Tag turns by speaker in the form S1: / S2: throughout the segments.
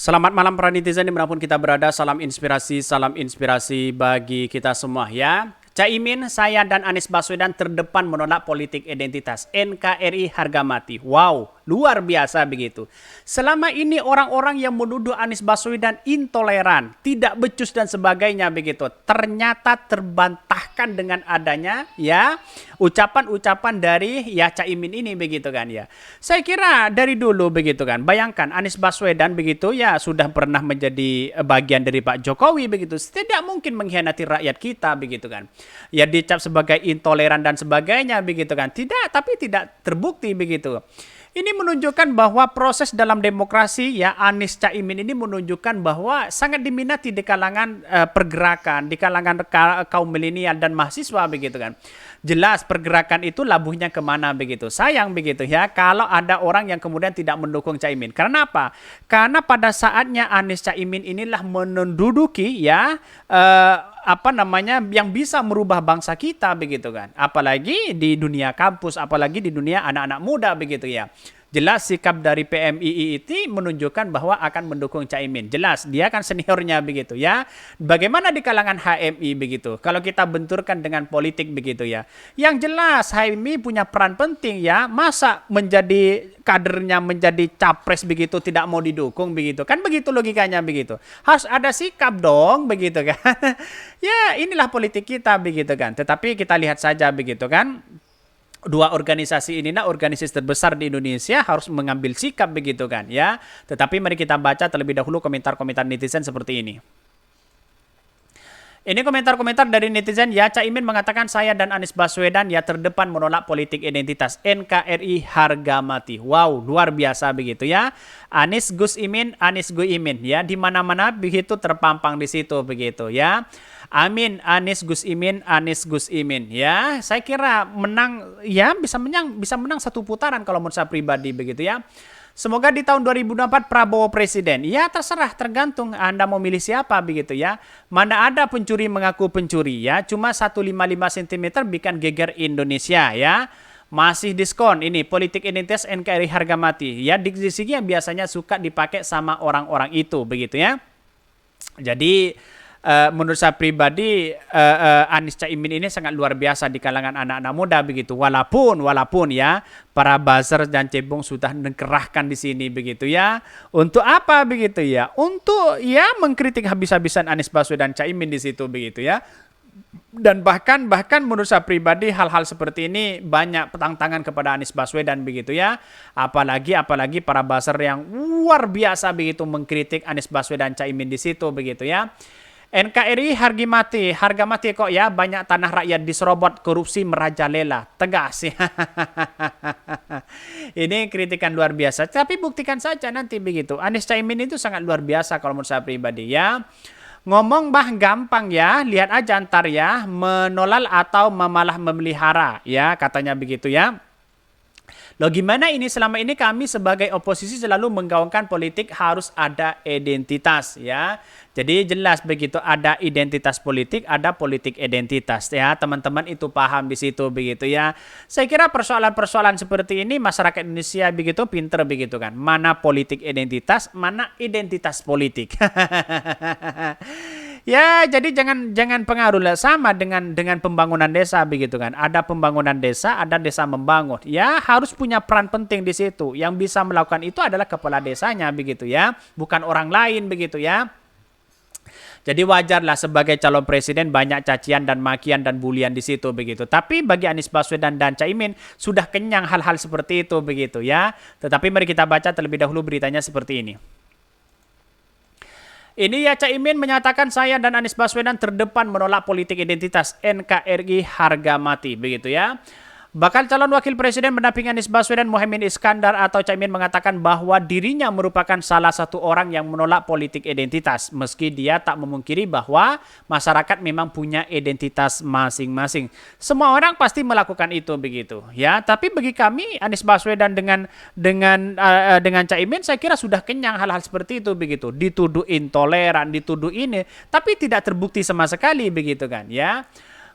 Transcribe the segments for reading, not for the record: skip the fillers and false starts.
S1: Selamat malam para netizen dimanapun kita berada, salam inspirasi bagi kita semua ya. Caimin, saya dan Anies Baswedan terdepan menolak politik identitas. NKRI harga mati. Wow, luar biasa begitu. Selama ini orang-orang yang menuduh Anies Baswedan intoleran, tidak becus dan sebagainya begitu, ternyata terbantahkan dengan adanya ya ucapan-ucapan dari ya Caimin ini begitu kan ya. Saya kira dari dulu begitu kan. Bayangkan Anies Baswedan begitu ya sudah pernah menjadi bagian dari Pak Jokowi begitu. Tidak mungkin mengkhianati rakyat kita begitu kan. Ya dicap sebagai intoleran dan sebagainya begitu kan. Tidak, tapi tidak terbukti begitu. Ini menunjukkan bahwa proses dalam demokrasi ya Anies Caimin ini menunjukkan bahwa sangat diminati di kalangan pergerakan, di kalangan kaum milenial dan mahasiswa begitu kan. Jelas pergerakan itu labuhnya kemana begitu. Sayang begitu ya kalau ada orang yang kemudian tidak mendukung Caimin. Karena apa? Karena pada saatnya Anies Caimin inilah menduduki ya yang bisa merubah bangsa kita begitu kan. Apalagi di dunia kampus, apalagi di dunia anak-anak muda begitu ya. Jelas sikap dari PMII itu menunjukkan bahwa akan mendukung Caimin. Jelas dia kan seniornya begitu ya. Bagaimana di kalangan HMI begitu. Kalau kita benturkan dengan politik begitu ya. Yang jelas HMI punya peran penting ya. Masa menjadi kadernya menjadi capres begitu tidak mau didukung begitu. Kan begitu logikanya begitu. Harus ada sikap dong begitu kan. Ya inilah politik kita begitu kan. Tetapi kita lihat saja begitu kan. Dua organisasi ini organisasi terbesar di Indonesia harus mengambil sikap begitu kan ya. Tetapi mari kita baca terlebih dahulu komentar-komentar netizen seperti ini. Ini komentar-komentar dari netizen ya. Caimin mengatakan saya dan Anies Baswedan ya terdepan menolak politik identitas. NKRI harga mati. Wow, luar biasa begitu ya. Anies Gus Imin ya di mana-mana begitu terpampang di situ begitu ya. Amin, Anies Gus Imin ya. Saya kira menang ya bisa menang satu putaran kalau menurut saya pribadi begitu ya. Semoga di tahun 2024 Prabowo presiden. Ya terserah, tergantung Anda mau milih siapa begitu ya. Mana ada pencuri mengaku pencuri ya. Cuma 155 cm bikin geger Indonesia ya. Masih diskon ini politik identitas NKRI harga mati. Ya diksi-diksinya biasanya suka dipakai sama orang-orang itu begitu ya. Jadi menurut saya pribadi Anies Caimin ini sangat luar biasa di kalangan anak-anak muda begitu. Walaupun ya para buzzer dan cebong sudah mengerahkan di sini begitu ya. Untuk apa begitu ya? Untuk ya mengkritik habis-habisan Anies Baswedan dan Caimin di situ begitu ya. Dan bahkan menurut saya pribadi hal-hal seperti ini banyak tantangan kepada Anies Baswedan begitu ya. Apalagi para buzzer yang luar biasa begitu mengkritik Anies Baswedan dan Caimin di situ begitu ya. NKRI harga mati kok ya, banyak tanah rakyat diserobot, korupsi merajalela, tegas ya. Ini kritikan luar biasa, tapi buktikan saja nanti begitu. Anies Caimin itu sangat luar biasa kalau menurut saya pribadi ya. Ngomong gampang ya, lihat aja ntar ya, menolak atau malah memelihara ya, katanya begitu ya. Loh gimana ini selama ini kami sebagai oposisi selalu menggaungkan politik harus ada identitas ya. Jadi jelas begitu ada identitas politik, ada politik identitas ya. Teman-teman itu paham di situ begitu ya. Saya kira persoalan-persoalan seperti ini masyarakat Indonesia begitu pinter begitu kan. Mana politik identitas, mana identitas politik. Ya, jadi jangan pengaruh lah sama dengan pembangunan desa begitu kan. Ada pembangunan desa, ada desa membangun. Ya, harus punya peran penting di situ. Yang bisa melakukan itu adalah kepala desanya begitu ya, bukan orang lain begitu ya. Jadi wajarlah sebagai calon presiden banyak cacian dan makian dan bulian di situ begitu. Tapi bagi Anies Baswedan dan Caimin sudah kenyang hal-hal seperti itu begitu ya. Tetapi mari kita baca terlebih dahulu beritanya seperti ini. Ini ya Caimin menyatakan saya dan Anies Baswedan terdepan menolak politik identitas NKRI harga mati begitu ya. Bakal calon wakil presiden mendampingi Anies Baswedan Muhaimin Iskandar atau Caimin mengatakan bahwa dirinya merupakan salah satu orang yang menolak politik identitas meski dia tak memungkiri bahwa masyarakat memang punya identitas masing-masing. Semua orang pasti melakukan itu begitu ya. Tapi bagi kami Anies Baswedan dengan Caimin saya kira sudah kenyang hal-hal seperti itu begitu. Dituduh intoleran, dituduh ini, tapi tidak terbukti sama sekali begitu kan ya.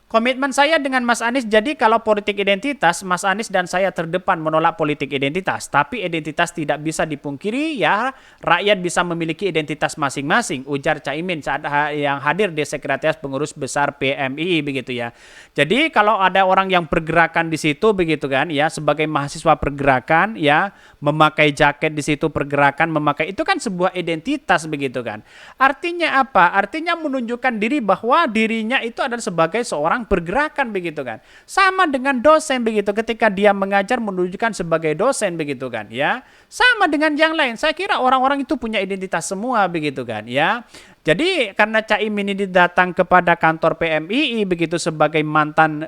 S1: Komitmen saya dengan Mas Anies, jadi kalau politik identitas, Mas Anies dan saya terdepan menolak politik identitas. Tapi identitas tidak bisa dipungkiri, ya rakyat bisa memiliki identitas masing-masing, ujar Caimin saat yang hadir di Sekretariat Pengurus Besar PMII begitu ya. Jadi kalau ada orang yang pergerakan di situ begitu kan, ya sebagai mahasiswa pergerakan, ya memakai jaket di situ pergerakan, memakai itu kan sebuah identitas begitu kan. Artinya apa? Artinya menunjukkan diri bahwa dirinya itu adalah sebagai seorang pergerakan begitu kan. Sama dengan dosen begitu, ketika dia mengajar menunjukkan sebagai dosen begitu kan ya. Sama dengan yang lain. Saya kira orang-orang itu punya identitas semua begitu kan ya. Jadi karena Caimin ini datang kepada kantor PMII begitu sebagai mantan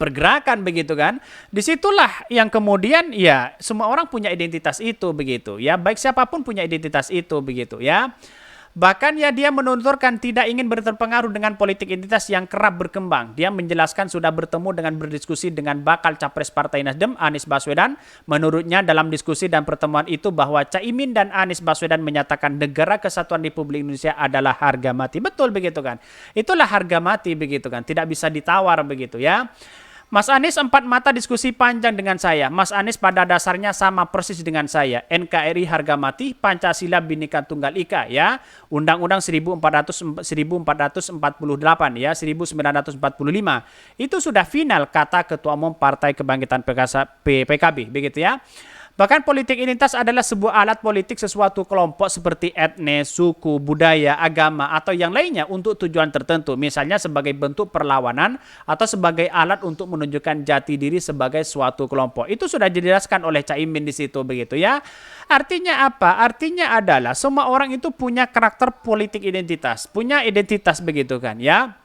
S1: pergerakan begitu kan. Disitulah yang kemudian ya semua orang punya identitas itu begitu ya. Baik siapapun punya identitas itu begitu ya. Bahkan ya dia menuturkan tidak ingin berterpengaruh dengan politik identitas yang kerap berkembang. Dia menjelaskan sudah bertemu dengan berdiskusi dengan bakal capres Partai Nasdem Anies Baswedan. Menurutnya dalam diskusi dan pertemuan itu bahwa Caimin dan Anies Baswedan menyatakan negara kesatuan Republik Indonesia adalah harga mati. Betul begitu kan. Itulah harga mati begitu kan. Tidak bisa ditawar begitu ya. Mas Anies empat mata diskusi panjang dengan saya. Mas Anies pada dasarnya sama persis dengan saya. NKRI harga mati, Pancasila Bhinneka Tunggal Ika ya. Undang-Undang 1448 ya, 1945. Itu sudah final kata Ketua Umum Partai Kebangkitan PKB begitu ya. Bahkan politik identitas adalah sebuah alat politik sesuatu kelompok seperti etnis, suku, budaya, agama, atau yang lainnya untuk tujuan tertentu. Misalnya sebagai bentuk perlawanan atau sebagai alat untuk menunjukkan jati diri sebagai suatu kelompok. Itu sudah dijelaskan oleh Caimin di situ begitu ya. Artinya apa? Artinya adalah semua orang itu punya karakter politik identitas, punya identitas begitu kan ya.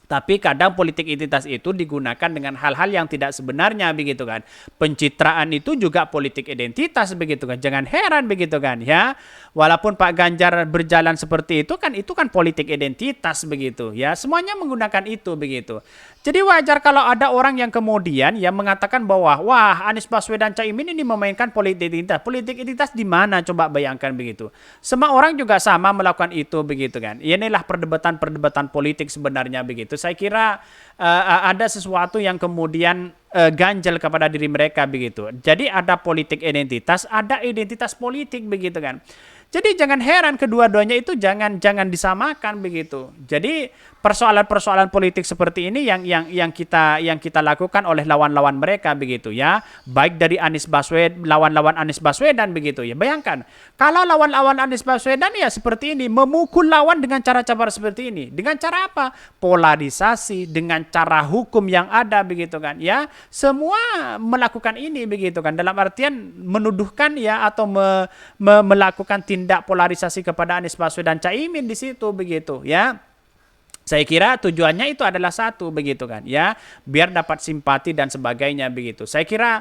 S1: Tapi kadang politik identitas itu digunakan dengan hal-hal yang tidak sebenarnya begitu kan. Pencitraan itu juga politik identitas begitu kan. Jangan heran begitu kan ya. Walaupun Pak Ganjar berjalan seperti itu kan politik identitas begitu ya. Semuanya menggunakan itu begitu. Jadi wajar kalau ada orang yang kemudian yang mengatakan bahwa wah Anies Baswedan Caimin ini memainkan politik identitas. Politik identitas di mana coba bayangkan begitu. Semua orang juga sama melakukan itu begitu kan. Inilah perdebatan-perdebatan politik sebenarnya begitu. Saya kira ada sesuatu yang kemudian ganjel kepada diri mereka begitu. Jadi ada politik identitas, ada identitas politik begitu kan. Jadi jangan heran kedua-duanya itu jangan disamakan begitu. Jadi persoalan-persoalan politik seperti ini yang kita lakukan oleh lawan-lawan mereka begitu ya. Baik dari Anies Baswedan, lawan-lawan Anies Baswedan begitu ya. Bayangkan kalau lawan-lawan Anies Baswedan ya seperti ini, memukul lawan dengan cara-cara seperti ini. Dengan cara apa? Polarisasi, dengan cara hukum yang ada begitu kan ya. Semua melakukan ini begitu kan. Dalam artian menuduhkan ya atau melakukan tindak polarisasi kepada Anies Baswedan Caimin di situ begitu ya. Saya kira tujuannya itu adalah satu begitu kan ya, biar dapat simpati dan sebagainya begitu. Saya kira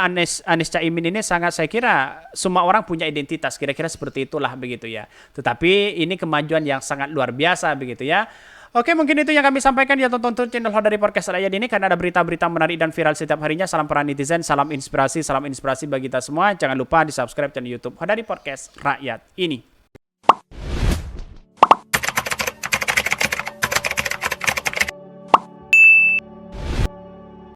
S1: Anies Caimin ini sangat, saya kira semua orang punya identitas kira-kira seperti itulah begitu ya. Tetapi ini kemajuan yang sangat luar biasa begitu ya. Oke, mungkin itu yang kami sampaikan ya, tonton channel Hodari Podcast Rakyat ini karena ada berita-berita menarik dan viral setiap harinya. Salam para netizen, salam inspirasi bagi kita semua. Jangan lupa di subscribe channel YouTube Hodari Podcast Rakyat ini.